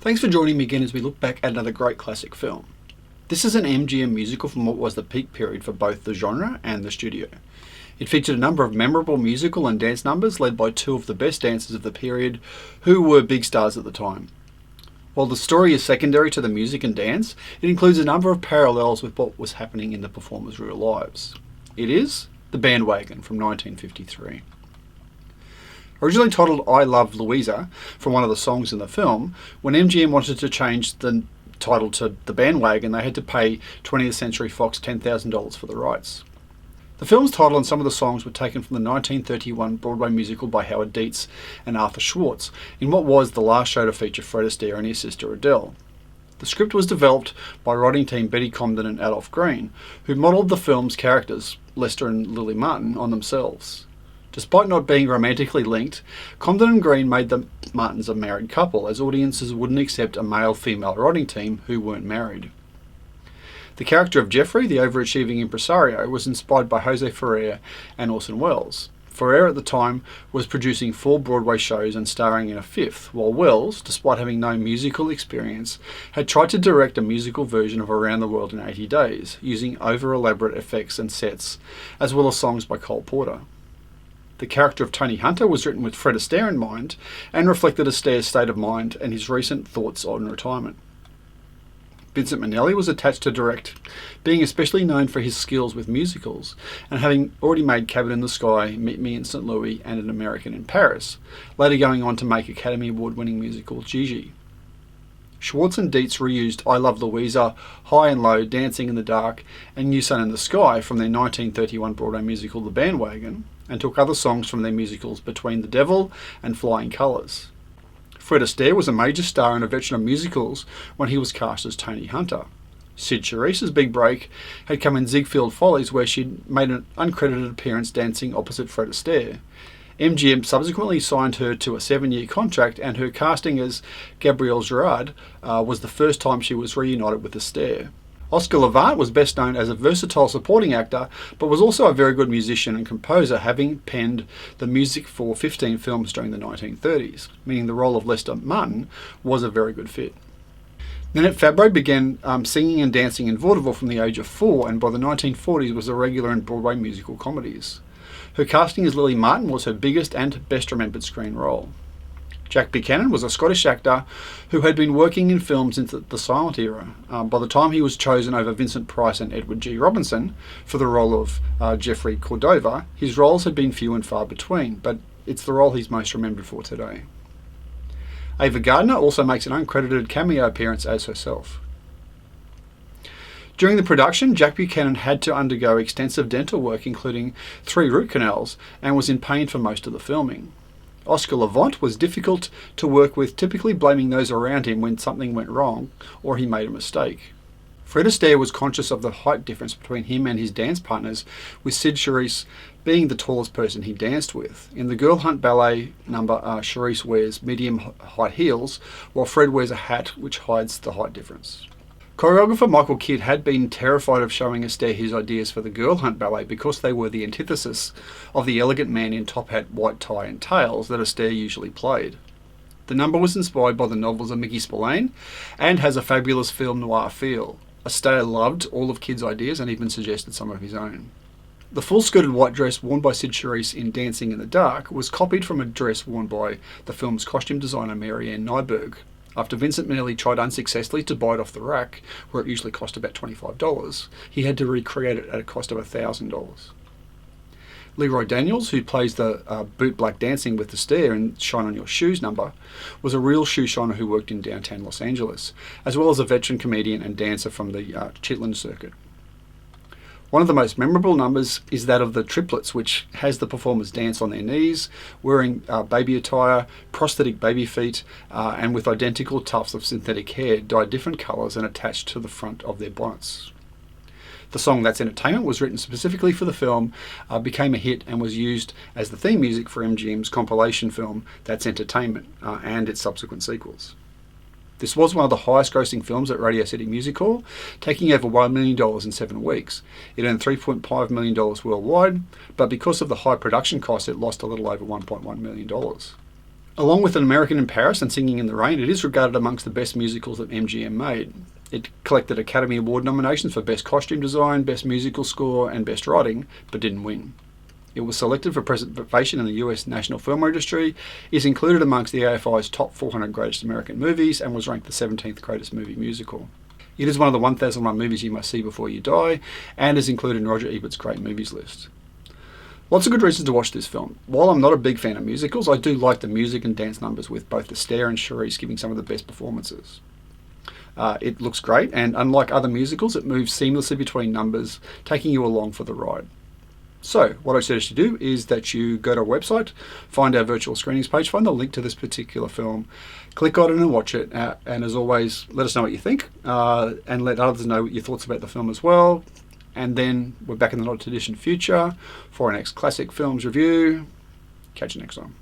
Thanks for joining me again as we look back at another great classic film. This is an MGM musical from what was the peak period for both the genre and the studio. It featured a number of memorable musical and dance numbers led by two of the best dancers of the period who were big stars at the time. While the story is secondary to the music and dance, it includes a number of parallels with what was happening in the performers' real lives. It is The Band Wagon from 1953. Originally titled I Love Louisa from one of the songs in the film, when MGM wanted to change the title to The Band Wagon, they had to pay 20th Century Fox $10,000 for the rights. The film's title and some of the songs were taken from the 1931 Broadway musical by Howard Dietz and Arthur Schwartz, in what was the last show to feature Fred Astaire and his sister Adele. The script was developed by writing team Betty Comden and Adolph Green, who modelled the film's characters, Lester and Lily Martin, on themselves. Despite not being romantically linked, Comden and Green made the Martins a married couple, as audiences wouldn't accept a male-female writing team who weren't married. The character of Jeffrey, the overachieving impresario, was inspired by Jose Ferrer and Orson Welles. Ferrer at the time was producing 4 Broadway shows and starring in a 5th, while Welles, despite having no musical experience, had tried to direct a musical version of Around the World in 80 Days, using over-elaborate effects and sets, as well as songs by Cole Porter. The character of Tony Hunter was written with Fred Astaire in mind and reflected Astaire's state of mind and his recent thoughts on retirement. Vincent Minelli was attached to direct, being especially known for his skills with musicals and having already made Cabin in the Sky, Meet Me in St. Louis and An American in Paris, later going on to make Academy Award-winning musical Gigi. Schwartz and Dietz reused I Love Louisa, High and Low, Dancing in the Dark and New Sun in the Sky from their 1931 Broadway musical The Band Wagon, and took other songs from their musicals Between the Devil and Flying Colours. Fred Astaire was a major star and a veteran of musicals when he was cast as Tony Hunter. Sid Charisse's big break had come in Ziegfeld Follies, where she'd made an uncredited appearance dancing opposite Fred Astaire. MGM subsequently signed her to a 7-year contract, and her casting as Gabrielle Gerard was the first time she was reunited with Astaire. Oscar Levant was best known as a versatile supporting actor, but was also a very good musician and composer, having penned the music for 15 films during the 1930s, meaning the role of Lester Martin was a very good fit. Nanette Fabro began singing and dancing in vaudeville from the age of 4, and by the 1940s was a regular in Broadway musical comedies. Her casting as Lily Martin was her biggest and best remembered screen role. Jack Buchanan was a Scottish actor who had been working in films since the silent era. By the time he was chosen over Vincent Price and Edward G. Robinson for the role of Jeffrey Cordova, his roles had been few and far between, but it's the role he's most remembered for today. Ava Gardner also makes an uncredited cameo appearance as herself. During the production, Jack Buchanan had to undergo extensive dental work, including 3 root canals, and was in pain for most of the filming. Oscar Levant was difficult to work with, typically blaming those around him when something went wrong or he made a mistake. Fred Astaire was conscious of the height difference between him and his dance partners, with Sid Charisse being the tallest person he danced with. In the Girl Hunt ballet number, Charisse wears medium height heels, while Fred wears a hat which hides the height difference. Choreographer Michael Kidd had been terrified of showing Astaire his ideas for the Girl Hunt ballet because they were the antithesis of the elegant man in top hat, white tie and tails that Astaire usually played. The number was inspired by the novels of Mickey Spillane and has a fabulous film noir feel. Astaire loved all of Kidd's ideas and even suggested some of his own. The full-skirted white dress worn by Sid Charisse in Dancing in the Dark was copied from a dress worn by the film's costume designer Mary Ann Nyberg. After Vincent Minelli tried unsuccessfully to buy it off the rack, where it usually cost about $25, he had to recreate it at a cost of $1,000. Leroy Daniels, who plays the boot black dancing with Astaire in Shine On Your Shoes number, was a real shoe shiner who worked in downtown Los Angeles, as well as a veteran comedian and dancer from the Chitlin circuit. One of the most memorable numbers is that of the triplets, which has the performers dance on their knees, wearing baby attire, prosthetic baby feet, and with identical tufts of synthetic hair dyed different colours and attached to the front of their bonnets. The song That's Entertainment was written specifically for the film, became a hit and was used as the theme music for MGM's compilation film That's Entertainment and its subsequent sequels. This was one of the highest grossing films at Radio City Music Hall, taking over $1 million in 7 weeks. It earned $3.5 million worldwide, but because of the high production costs, it lost a little over $1.1 million. Along with An American in Paris and Singing in the Rain, it is regarded amongst the best musicals that MGM made. It collected Academy Award nominations for Best Costume Design, Best Musical Score, and Best Writing, but didn't win. It was selected for preservation in the US National Film Registry, is included amongst the AFI's top 400 greatest American movies, and was ranked the 17th greatest movie musical. It is one of the 1001 movies you must see before you die, and is included in Roger Ebert's Great Movies list. Lots of good reasons to watch this film. While I'm not a big fan of musicals, I do like the music and dance numbers, with both Astaire and Charisse giving some of the best performances. It looks great, and unlike other musicals, it moves seamlessly between numbers, taking you along for the ride. So, what I suggest you do is that you go to our website, find our virtual screenings page, find the link to this particular film, click on it and watch it, and as always, let us know what you think, and let others know your thoughts about the film as well. And then we're back in the not too distant future for our next classic films review. Catch you next time.